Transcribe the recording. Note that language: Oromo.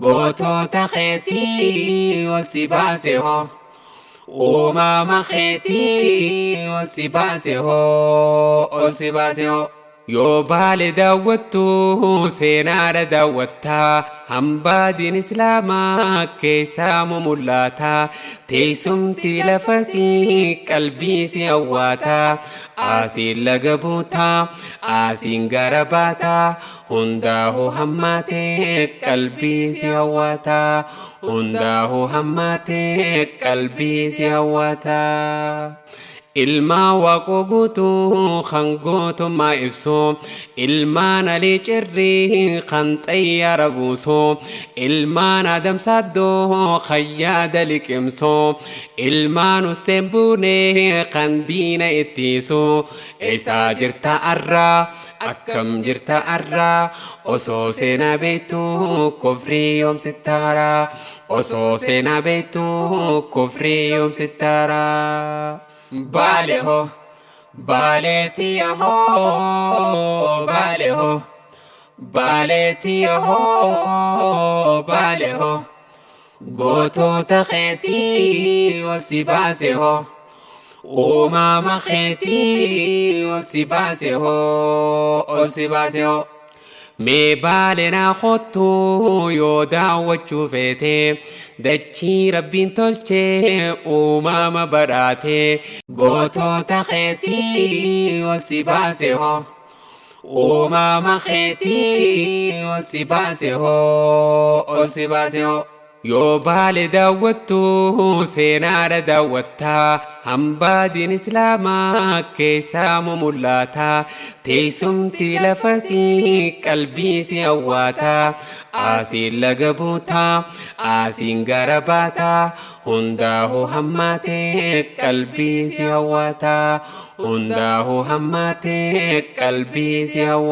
gootota keetii ol si baase hoo uumama keetii ol si baase hoo ol si baase hoo yoo baale daawwattu seenaadha daawwattaa hambaadiin islaamaa keessaa mul'ataa teessumti lafasii qalbii si hawwataa asiin laga buutaa asiin gara baataa hundaa'uu hammaatee qalbii si hawwataa hundaa'uu hammaatee qalbii si hawwataa. Ilma waaqoo guutuu kan gootummaa ibsu ilmaan alii cirrii kan xayyaara buusu ilmaan adamsaaddoo kan yaada liqimsu ilmaan Hussein Buunee kan diina ittisu eessaa jirta arraa akkam jirta arraa osoo seenaa beektu kufrii yoomsittaaraa osoo seenaa beektu kufrii yoomsittaaraa. Baale ho, baale tiya ho, baale ho, baale tiya ho, baale ho. Gootota keetii ol si baase ho, uumama keetii ol si baase ho, ol si baase ho. Mee baale naa kottu yoo daawwachuu feete dachii rabbiin tolchee uumama badhaate gootota keetii ol si baase ho uumama keetii ol si baase ho ol si baase ho yoo baale daawwattu seenaadha daawwattaa hambaadiin islaamaa keessaa mul'ataa teessumti lafasii qalbii si hawwataa asiin laga buutaa asiin gara baataa hundaa'uu hammaatee qalbii si hawwataa hundaa'uu hammaatee qalbii si hawwataa.